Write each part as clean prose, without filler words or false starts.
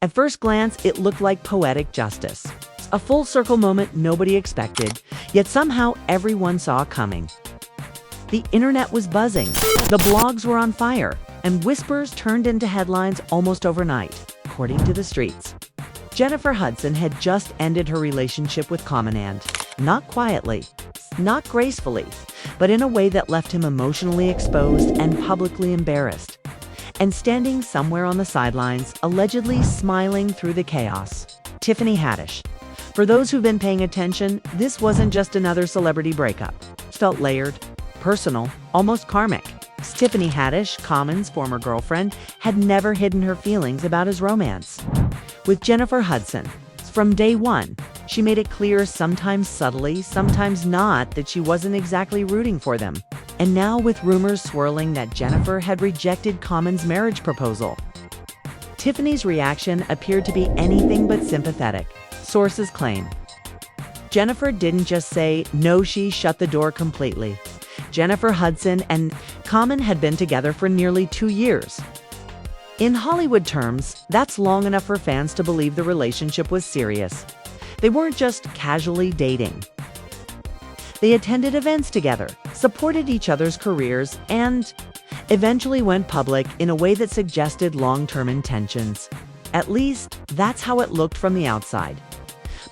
At first glance, it looked like poetic justice. A full circle moment nobody expected, yet somehow everyone saw coming. The internet was buzzing, the blogs were on fire, and whispers turned into headlines almost overnight, according to the streets. Jennifer Hudson had just ended her relationship with Common, and not quietly, not gracefully, but in a way that left him emotionally exposed and publicly embarrassed. And standing somewhere on the sidelines, allegedly smiling through the chaos, Tiffany Haddish. For those who've been paying attention, this wasn't just another celebrity breakup. It felt layered, personal, almost karmic. Tiffany Haddish, Common's former girlfriend, had never hidden her feelings about his romance with Jennifer Hudson. From day one, she made it clear, sometimes subtly, sometimes not, that she wasn't exactly rooting for them. And now, with rumors swirling that Jennifer had rejected Common's marriage proposal, Tiffany's reaction appeared to be anything but sympathetic. Sources claim Jennifer didn't just say no, she shut the door completely. Jennifer Hudson and Common had been together for nearly 2 years. In Hollywood terms, that's long enough for fans to believe the relationship was serious. They weren't just casually dating. They attended events together, supported each other's careers, and eventually went public in a way that suggested long-term intentions. At least, that's how it looked from the outside.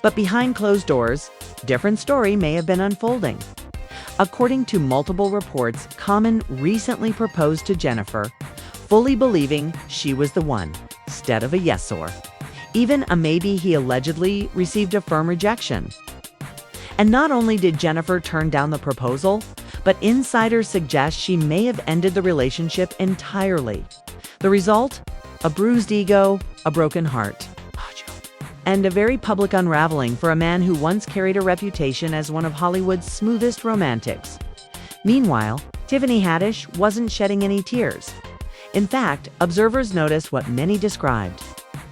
But behind closed doors, a different story may have been unfolding. According to multiple reports, Common recently proposed to Jennifer, fully believing she was the one, instead of a yes-or. Even a maybe, he allegedly received a firm rejection. And not only did Jennifer turn down the proposal, but insiders suggest she may have ended the relationship entirely. The result? A bruised ego, a broken heart, and a very public unraveling for a man who once carried a reputation as one of Hollywood's smoothest romantics. Meanwhile, Tiffany Haddish wasn't shedding any tears. In fact, observers noticed what many described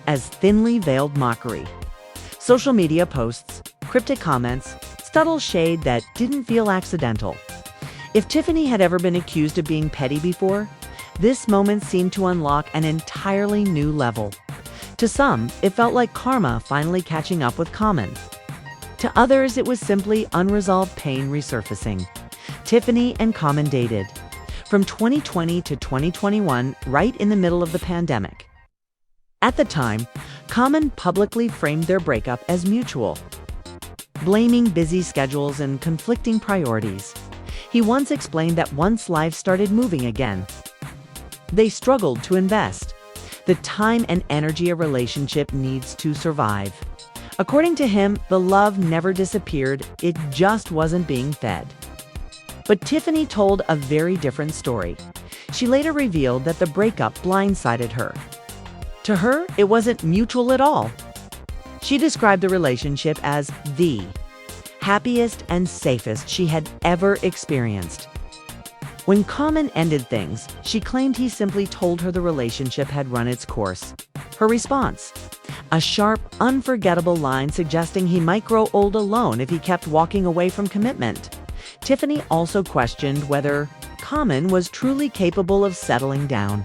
as thinly veiled mockery. Social media posts, cryptic comments, subtle shade that didn't feel accidental. If Tiffany had ever been accused of being petty before, this moment seemed to unlock an entirely new level. To some, it felt like karma finally catching up with Common. To others, it was simply unresolved pain resurfacing. Tiffany and Common dated from 2020 to 2021, right in the middle of the pandemic. At the time, Common publicly framed their breakup as mutual, blaming busy schedules and conflicting priorities. He once explained that once life started moving again, they struggled to invest the time and energy a relationship needs to survive. According to him, the love never disappeared, it just wasn't being fed. But Tiffany told a very different story. She later revealed that the breakup blindsided her. To her, it wasn't mutual at all. She described the relationship as the happiest and safest she had ever experienced. When Common ended things, she claimed he simply told her the relationship had run its course. Her response? A sharp, unforgettable line suggesting he might grow old alone if he kept walking away from commitment. Tiffany also questioned whether Common was truly capable of settling down.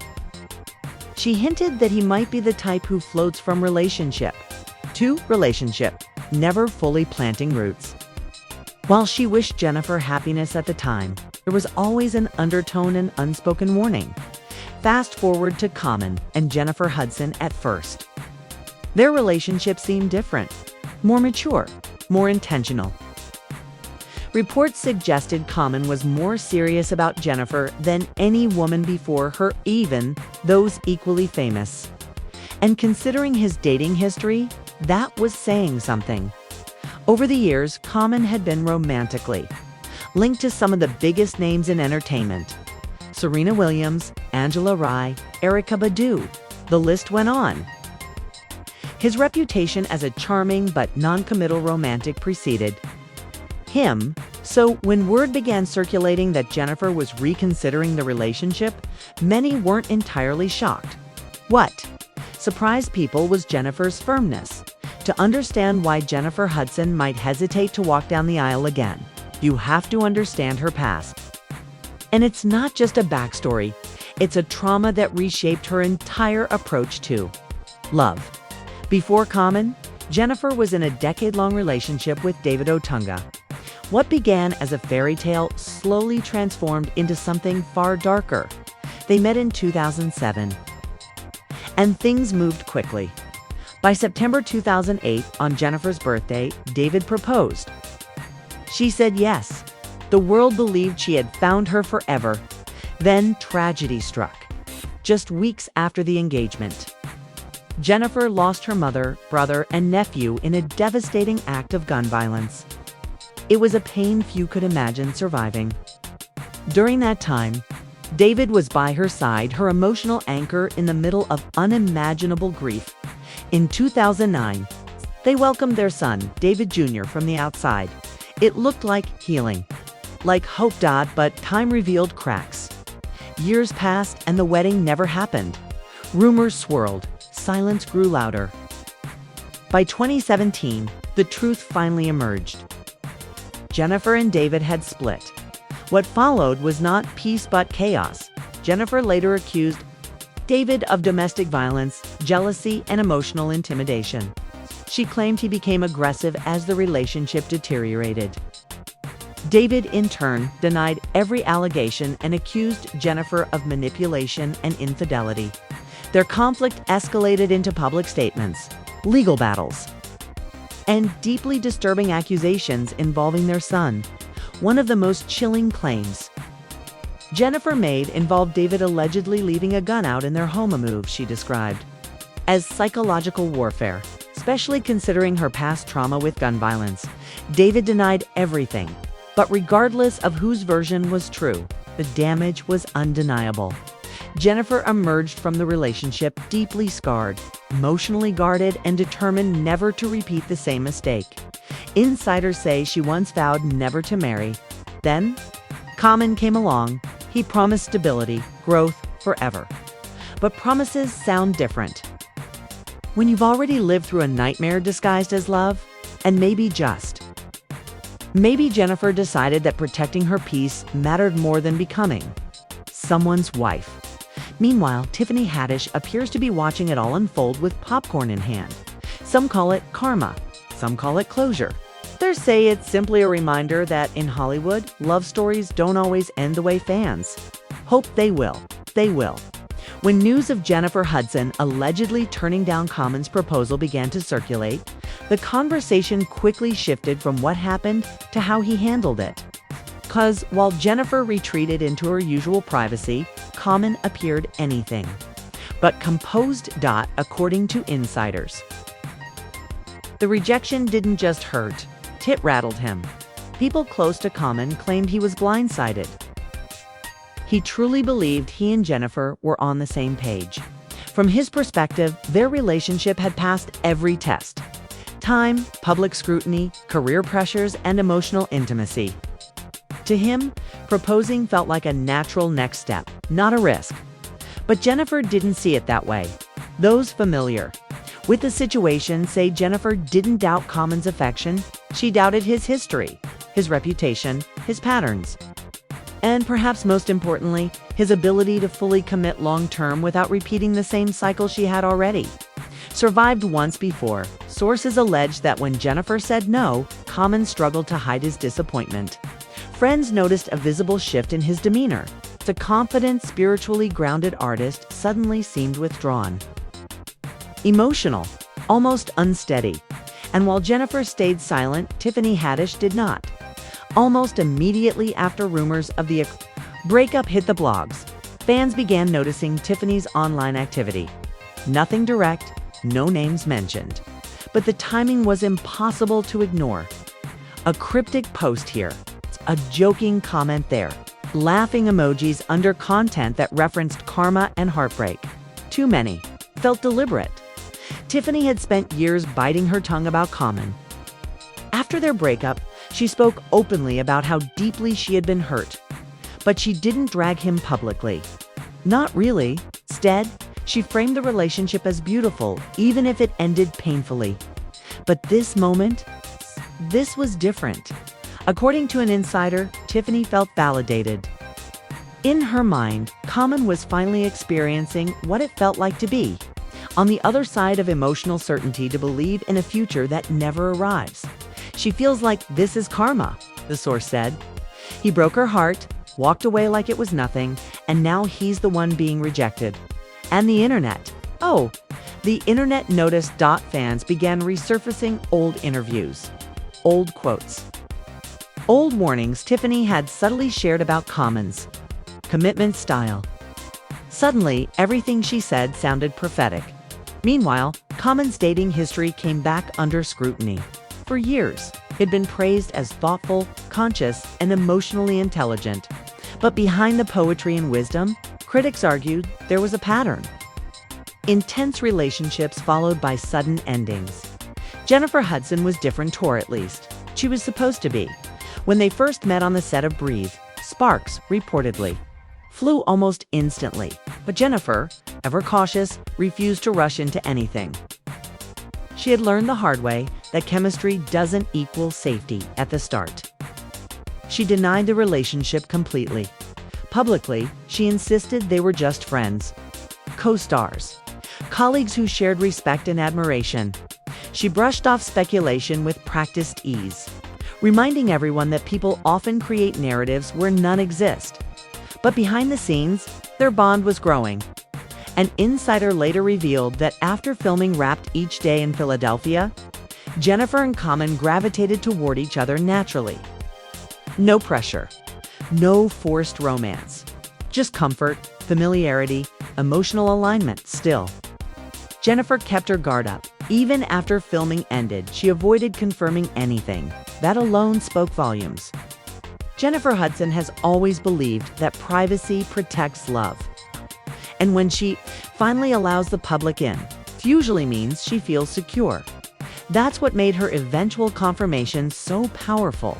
She hinted that he might be the type who floats from relationship to relationship, never fully planting roots. While she wished Jennifer happiness at the time, there was always an undertone and unspoken warning. Fast forward to Common and Jennifer Hudson at first. Their relationship seemed different, more mature, more intentional. Reports suggested Common was more serious about Jennifer than any woman before her, even those equally famous. And considering his dating history, that was saying something. Over the years, Common had been romantically linked to some of the biggest names in entertainment. Serena Williams, Angela Rye, Erykah Badu. The list went on. His reputation as a charming but non-committal romantic preceded him, so when word began circulating that Jennifer was reconsidering the relationship, many weren't entirely shocked. What surprised people was Jennifer's firmness. To understand why Jennifer Hudson might hesitate to walk down the aisle again, you have to understand her past. And it's not just a backstory, it's a trauma that reshaped her entire approach to love. Before Common, Jennifer was in a decade-long relationship with David Otunga. What began as a fairy tale slowly transformed into something far darker. They met in 2007, and things moved quickly. By September 2008, on Jennifer's birthday, David proposed. She said yes. The world believed she had found her forever. Then tragedy struck. Just weeks after the engagement, Jennifer lost her mother, brother, and nephew in a devastating act of gun violence. It was a pain few could imagine surviving. During that time, David was by her side, her emotional anchor in the middle of unimaginable grief. In 2009, they welcomed their son, David Jr., from the outside. It looked like healing, like hope, but time revealed cracks. Years passed and the wedding never happened. Rumors swirled, silence grew louder. By 2017, the truth finally emerged. Jennifer and David had split. What followed was not peace but chaos. Jennifer later accused David of domestic violence, jealousy, and emotional intimidation. She claimed he became aggressive as the relationship deteriorated. David, in turn, denied every allegation and accused Jennifer of manipulation and infidelity. Their conflict escalated into public statements, legal battles, and deeply disturbing accusations involving their son. One of the most chilling claims Jennifer made involved David allegedly leaving a gun out in their home, a move she described as psychological warfare. Especially considering her past trauma with gun violence, David denied everything. But regardless of whose version was true, the damage was undeniable. Jennifer emerged from the relationship deeply scarred, emotionally guarded, and determined never to repeat the same mistake. Insiders say she once vowed never to marry. Then, Common came along. He promised stability, growth, forever. But promises sound different when you've already lived through a nightmare disguised as love. And maybe Jennifer decided that protecting her peace mattered more than becoming someone's wife. Meanwhile, Tiffany Haddish appears to be watching it all unfold with popcorn in hand. Some call it karma, some call it closure. Others say it's simply a reminder that in Hollywood, love stories don't always end the way fans hope they will. When news of Jennifer Hudson allegedly turning down Common's proposal began to circulate, the conversation quickly shifted from what happened to how he handled it. Because while Jennifer retreated into her usual privacy, Common appeared anything but composed. According to insiders, the rejection didn't just hurt, it rattled him. People close to Common claimed he was blindsided. He truly believed he and Jennifer were on the same page. From his perspective, their relationship had passed every test: time, public scrutiny, career pressures, and emotional intimacy. To him, proposing felt like a natural next step, not a risk. But Jennifer didn't see it that way. Those familiar with the situation say Jennifer didn't doubt Common's affection. She doubted his history, his reputation, his patterns, and perhaps most importantly, his ability to fully commit long-term without repeating the same cycle she had already survived once before. Sources allege that when Jennifer said no, Common struggled to hide his disappointment. Friends noticed a visible shift in his demeanor. The confident, spiritually grounded artist suddenly seemed withdrawn, emotional, almost unsteady. And while Jennifer stayed silent, Tiffany Haddish did not. Almost immediately after rumors of the breakup hit the blogs, fans began noticing Tiffany's online activity. Nothing direct, no names mentioned. But the timing was impossible to ignore. A cryptic post here, a joking comment there, laughing emojis under content that referenced karma and heartbreak. Too many. Felt deliberate. Tiffany had spent years biting her tongue about Common. After their breakup, she spoke openly about how deeply she had been hurt. But she didn't drag him publicly. Not really. Instead, she framed the relationship as beautiful, even if it ended painfully. But this was different. According to an insider, Tiffany felt validated. In her mind, Common was finally experiencing what it felt like to be on the other side of emotional certainty to believe in a future that never arrives. She feels like this is karma, the source said. He broke her heart, walked away like it was nothing, and now he's the one being rejected. And the internet. Oh, the internet noticed. Fans began resurfacing old interviews, old quotes, old warnings Tiffany had subtly shared about Common's commitment style. Suddenly, everything she said sounded prophetic. Meanwhile, Common's dating history came back under scrutiny. For years, he'd been praised as thoughtful, conscious, and emotionally intelligent. But behind the poetry and wisdom, critics argued there was a pattern. Intense relationships followed by sudden endings. Jennifer Hudson was different, or at least she was supposed to be. When they first met on the set of Breathe, sparks, reportedly, flew almost instantly. But Jennifer, ever cautious, refused to rush into anything. She had learned the hard way that chemistry doesn't equal safety at the start. She denied the relationship completely. Publicly, she insisted they were just friends, co-stars, colleagues who shared respect and admiration. She brushed off speculation with practiced ease, reminding everyone that people often create narratives where none exist. But behind the scenes, their bond was growing. An insider later revealed that after filming Wrapped each day in Philadelphia, Jennifer and Common gravitated toward each other naturally. No pressure, no forced romance, just comfort, familiarity, emotional alignment. Still, Jennifer kept her guard up. Even after filming ended, she avoided confirming anything. That alone spoke volumes. Jennifer Hudson has always believed that privacy protects love. And when she finally allows the public in, it usually means she feels secure. That's what made her eventual confirmation so powerful.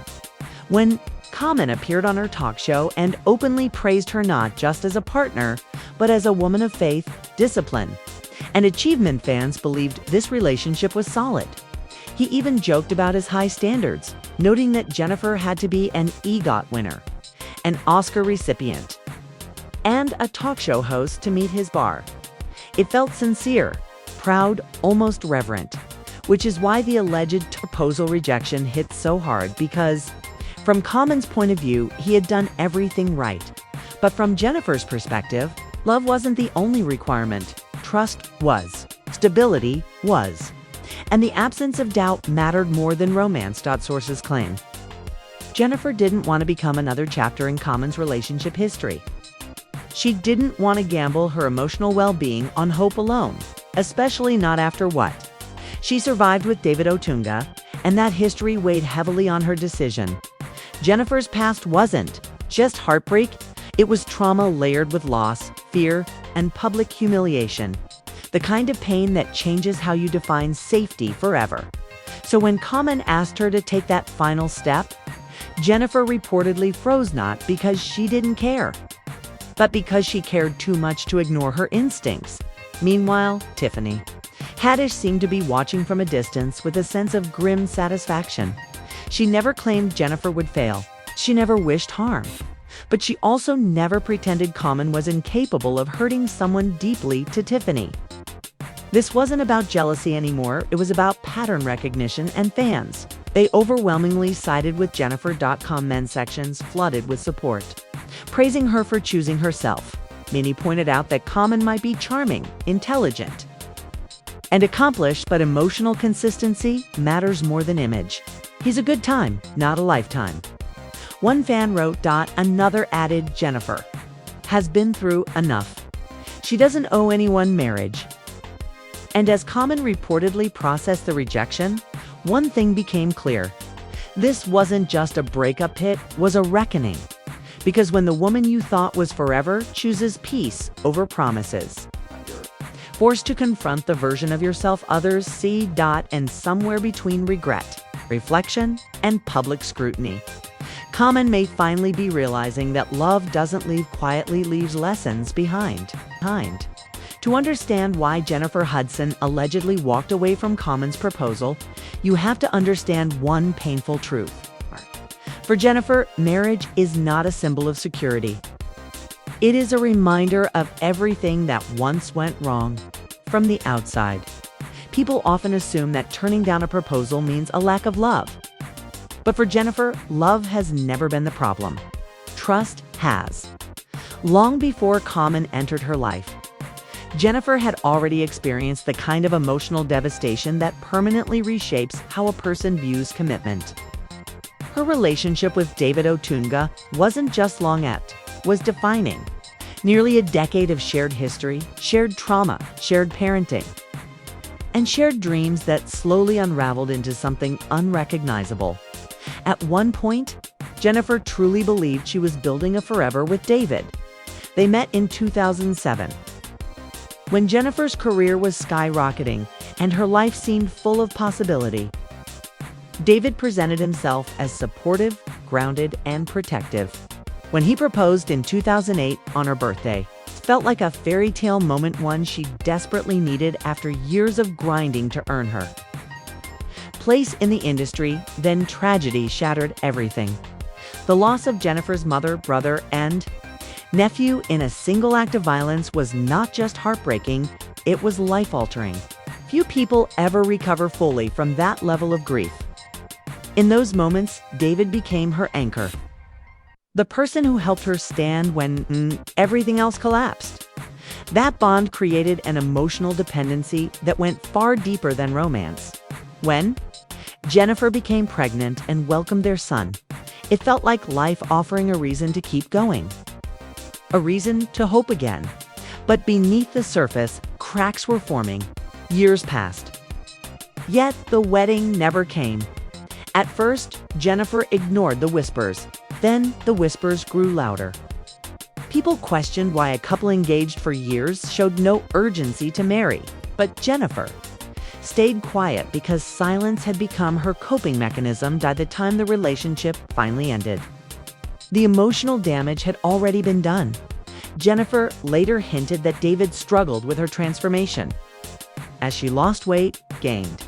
When Common appeared on her talk show and openly praised her not just as a partner, but as a woman of faith, discipline, and achievement, fans believed this relationship was solid. He even joked about his high standards, noting that Jennifer had to be an EGOT winner, an Oscar recipient, and a talk show host to meet his bar. It felt sincere, proud, almost reverent, which is why the alleged proposal rejection hit so hard, because from Common's point of view, he had done everything right. But from Jennifer's perspective, love wasn't the only requirement. Trust was. Stability was. And the absence of doubt mattered more than romance. Sources claim. Jennifer didn't want to become another chapter in Common's relationship history. She didn't want to gamble her emotional well-being on hope alone, especially not after what she survived with David Otunga, and that history weighed heavily on her decision. Jennifer's past wasn't just heartbreak, it was trauma layered with loss, fear, and public humiliation. The kind of pain that changes how you define safety forever. So when Common asked her to take that final step, Jennifer reportedly froze, not because she didn't care, but because she cared too much to ignore her instincts. Meanwhile, Tiffany Haddish seemed to be watching from a distance with a sense of grim satisfaction. She never claimed Jennifer would fail. She never wished harm. But she also never pretended Common was incapable of hurting someone deeply. To Tiffany, this wasn't about jealousy anymore, it was about pattern recognition, and fans, they overwhelmingly sided with Jennifer. Comment sections flooded with support, praising her for choosing herself. Many pointed out that Common might be charming, intelligent, and accomplished, but emotional consistency matters more than image. He's a good time, not a lifetime. One fan wrote. Another added, Jennifer has been through enough. She doesn't owe anyone marriage. And as Common reportedly processed the rejection, one thing became clear. This wasn't just a breakup, it was a reckoning. Because when the woman you thought was forever chooses peace over promises, forced to confront the version of yourself others see. And somewhere between regret, reflection, and public scrutiny, Common may finally be realizing that love doesn't leave quietly, leaves lessons behind. To understand why Jennifer Hudson allegedly walked away from Common's proposal, you have to understand one painful truth. For Jennifer, marriage is not a symbol of security. It is a reminder of everything that once went wrong. From the outside, people often assume that turning down a proposal means a lack of love. But for Jennifer, love has never been the problem. Trust has. Long before Common entered her life, Jennifer had already experienced the kind of emotional devastation that permanently reshapes how a person views commitment. Her relationship with David Otunga wasn't just long-lived, was defining. Nearly a decade of shared history, shared trauma, shared parenting, and shared dreams that slowly unraveled into something unrecognizable. At one point, Jennifer truly believed she was building a forever with David. They met in 2007. When Jennifer's career was skyrocketing and her life seemed full of possibility, David presented himself as supportive, grounded, and protective. When he proposed in 2008 on her birthday, it felt like a fairy tale moment, one she desperately needed after years of grinding to earn her place in the industry. Then tragedy shattered everything. The loss of Jennifer's mother, brother, and nephew in a single act of violence was not just heartbreaking, it was life-altering. Few people ever recover fully from that level of grief. In those moments, David became her anchor. The person who helped her stand when everything else collapsed. That bond created an emotional dependency that went far deeper than romance. When Jennifer became pregnant and welcomed their son, it felt like life offering a reason to keep going. A reason to hope again. But beneath the surface, cracks were forming. Years passed. Yet the wedding never came. At first, Jennifer ignored the whispers. Then the whispers grew louder. People questioned why a couple engaged for years showed no urgency to marry. But Jennifer stayed quiet because silence had become her coping mechanism by the time the relationship finally ended. The emotional damage had already been done. Jennifer later hinted that David struggled with her transformation. As she lost weight, gained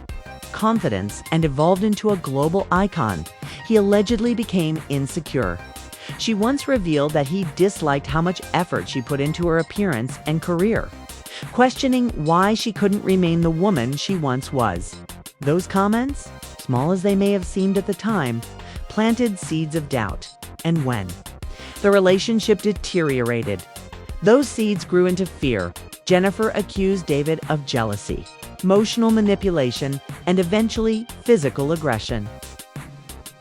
confidence, and evolved into a global icon, he allegedly became insecure. She once revealed that he disliked how much effort she put into her appearance and career, questioning why she couldn't remain the woman she once was. Those comments, small as they may have seemed at the time, planted seeds of doubt. And when the relationship deteriorated, those seeds grew into fear. Jennifer accused David of jealousy, emotional manipulation, and eventually physical aggression.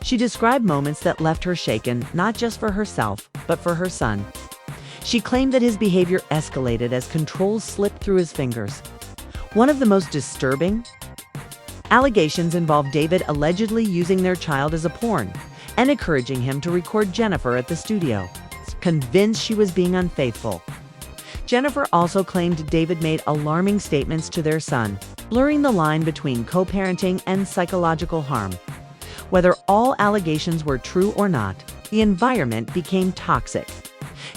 She described moments that left her shaken, not just for herself, but for her son. She claimed that his behavior escalated as control slipped through his fingers. One of the most disturbing allegations involved David allegedly using their child as a pawn and encouraging him to record Jennifer at the studio, convinced she was being unfaithful. Jennifer also claimed David made alarming statements to their son, blurring the line between co-parenting and psychological harm. Whether all allegations were true or not, the environment became toxic.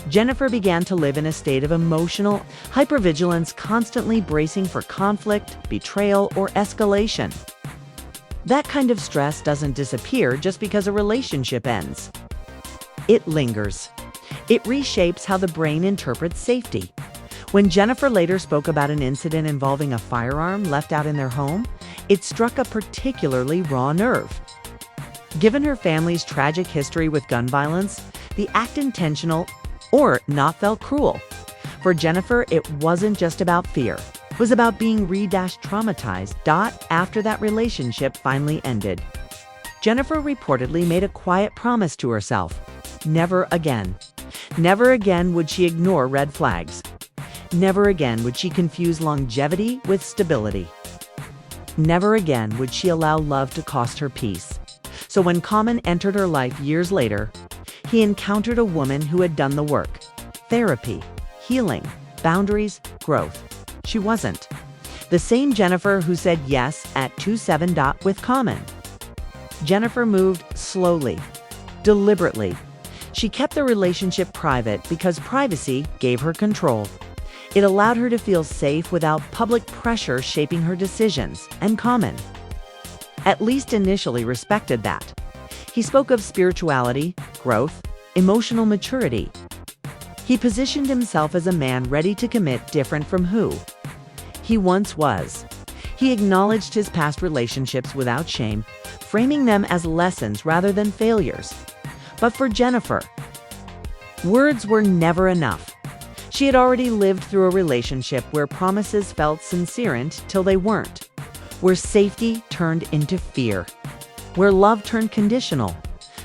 Jennifer began to live in a state of emotional hypervigilance, constantly bracing for conflict, betrayal, or escalation. That kind of stress doesn't disappear just because a relationship ends. It lingers. It reshapes how the brain interprets safety. When Jennifer later spoke about an incident involving a firearm left out in their home, it struck a particularly raw nerve. Given her family's tragic history with gun violence, the act intentional or not felt cruel. For Jennifer, it wasn't just about fear. It was about being traumatized. After that relationship finally ended, Jennifer reportedly made a quiet promise to herself. Never again. Never again would she ignore red flags. Never again would she confuse longevity with stability. Never again would she allow love to cost her peace. So when Common entered her life years later, he encountered a woman who had done the work. Therapy, healing, boundaries, growth. She wasn't the same Jennifer who said yes at 27. With Common, Jennifer moved slowly, deliberately. She kept the relationship private because privacy gave her control. It allowed her to feel safe without public pressure shaping her decisions, and Common, at least initially, respected that. He spoke of spirituality, growth, emotional maturity. He positioned himself as a man ready to commit, different from who he once was. He acknowledged his past relationships without shame, framing them as lessons rather than failures. But for Jennifer, words were never enough. She had already lived through a relationship where promises felt sincere until they weren't, where safety turned into fear, where love turned conditional.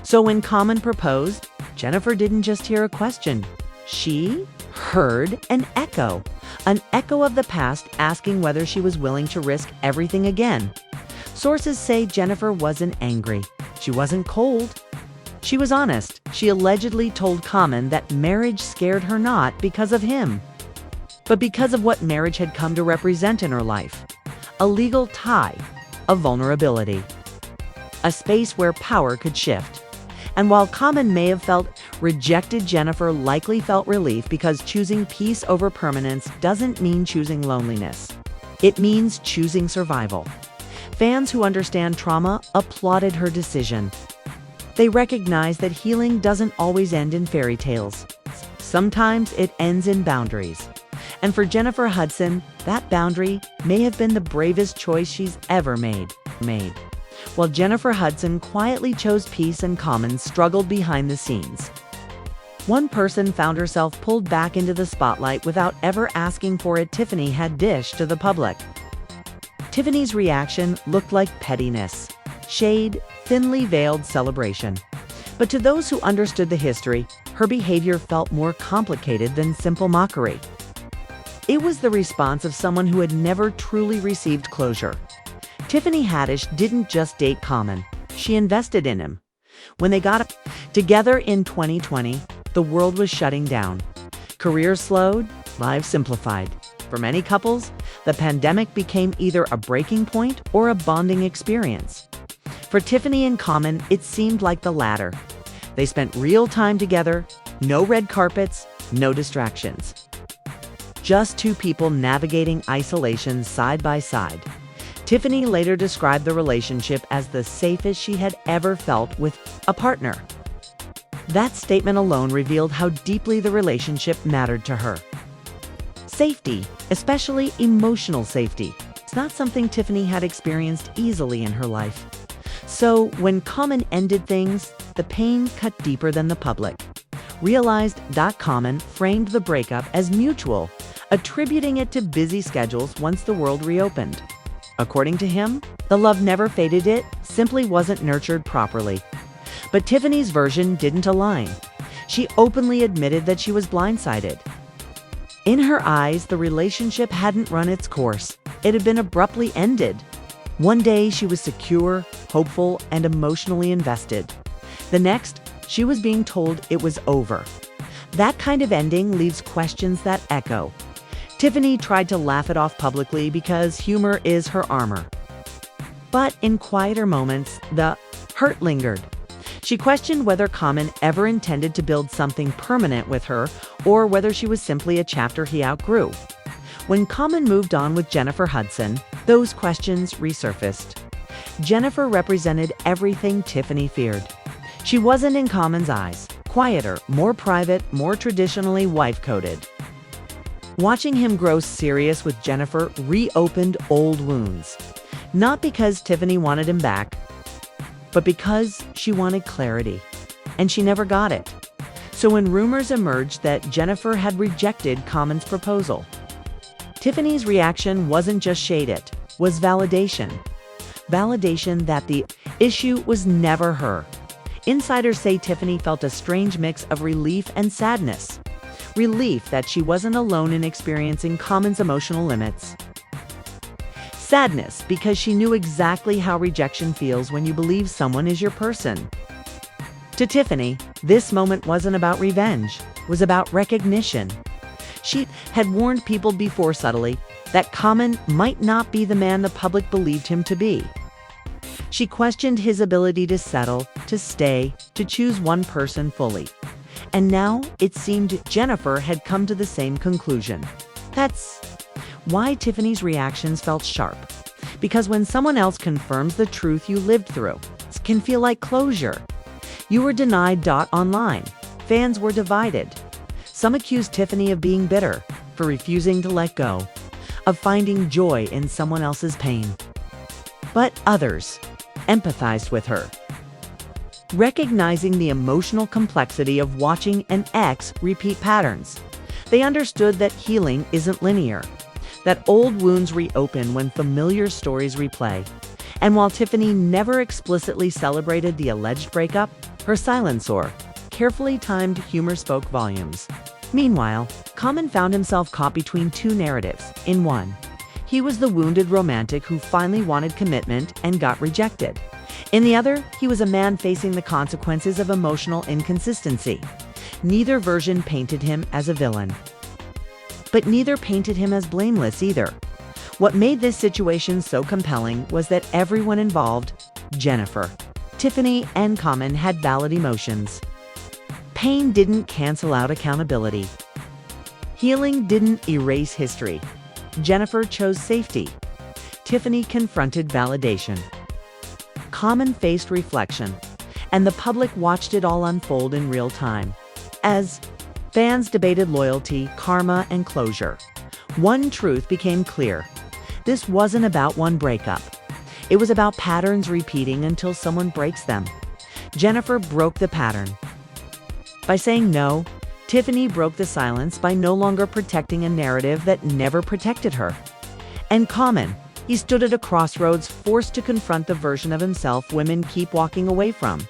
So when Common proposed, Jennifer didn't just hear a question. She heard an echo of the past asking whether she was willing to risk everything again. Sources say Jennifer wasn't angry. She wasn't cold. She was honest. She allegedly told Common that marriage scared her not because of him, but because of what marriage had come to represent in her life. A legal tie, a vulnerability, a space where power could shift. And while Common may have felt rejected, Jennifer likely felt relief, because choosing peace over permanence doesn't mean choosing loneliness. It means choosing survival. Fans who understand trauma applauded her decision. They recognize that healing doesn't always end in fairy tales. Sometimes it ends in boundaries. And for Jennifer Hudson, that boundary may have been the bravest choice she's ever made. While Jennifer Hudson quietly chose peace and Common struggled behind the scenes. One person found herself pulled back into the spotlight without ever asking for it: Tiffany Haddish to the public. Tiffany's reaction looked like pettiness, shade, thinly veiled celebration. But to those who understood the history, her behavior felt more complicated than simple mockery. It was the response of someone who had never truly received closure. Tiffany Haddish didn't just date Common, she invested in him. When they got together in 2020, the world was shutting down. Careers slowed, lives simplified. For many couples, the pandemic became either a breaking point or a bonding experience. For Tiffany and Common, it seemed like the latter. They spent real time together, no red carpets, no distractions. Just two people navigating isolation side by side. Tiffany later described the relationship as the safest she had ever felt with a partner. That statement alone revealed how deeply the relationship mattered to her. Safety, especially emotional safety, it's not something Tiffany had experienced easily in her life. So when Common ended things, the pain cut deeper than the public. Realized that Common framed the breakup as mutual, attributing it to busy schedules once the world reopened. According to him, the love never faded, it simply wasn't nurtured properly. But Tiffany's version didn't align. She openly admitted that she was blindsided. In her eyes, the relationship hadn't run its course. It had been abruptly ended. One day, she was secure, hopeful, and emotionally invested. The next, she was being told it was over. That kind of ending leaves questions that echo. Tiffany tried to laugh it off publicly because humor is her armor. But in quieter moments, the hurt lingered. She questioned whether Common ever intended to build something permanent with her, or whether she was simply a chapter he outgrew. When Common moved on with Jennifer Hudson, those questions resurfaced. Jennifer represented everything Tiffany feared. She wasn't, in Common's eyes, quieter, more private, more traditionally wife-coded. Watching him grow serious with Jennifer reopened old wounds. Not because Tiffany wanted him back, but because she wanted clarity. And she never got it. So when rumors emerged that Jennifer had rejected Common's proposal, Tiffany's reaction wasn't just shade, it was validation. Validation that the issue was never her. Insiders say Tiffany felt a strange mix of relief and sadness. Relief that she wasn't alone in experiencing Common's emotional limits. Sadness because she knew exactly how rejection feels when you believe someone is your person. To Tiffany, this moment wasn't about revenge, it was about recognition. She had warned people before subtly that Common might not be the man the public believed him to be. She questioned his ability to settle, to stay, to choose one person fully. And now it seemed Jennifer had come to the same conclusion. That's why Tiffany's reactions felt sharp. Because when someone else confirms the truth you lived through, it can feel like closure. You were denied. Online. Fans were divided. Some accused Tiffany of being bitter, for refusing to let go. of finding joy in someone else's pain. But others empathized with her. Recognizing the emotional complexity of watching an ex repeat patterns, they understood that healing isn't linear, that old wounds reopen when familiar stories replay. And while Tiffany never explicitly celebrated the alleged breakup, her silence or carefully timed humor spoke volumes. Meanwhile, Common found himself caught between two narratives. In one, he was the wounded romantic who finally wanted commitment and got rejected. In the other, he was a man facing the consequences of emotional inconsistency. Neither version painted him as a villain, but neither painted him as blameless either. What made this situation so compelling was that everyone involved, Jennifer, Tiffany, and Common, had valid emotions. Pain didn't cancel out accountability. Healing didn't erase history. Jennifer chose safety. Tiffany confronted validation. Common faced reflection, and the public watched it all unfold in real time. As fans debated loyalty, karma, and closure, one truth became clear. This wasn't about one breakup. It was about patterns repeating until someone breaks them. Jennifer broke the pattern by saying no. Tiffany broke the silence by no longer protecting a narrative that never protected her. And Common, he stood at a crossroads, forced to confront the version of himself women keep walking away from.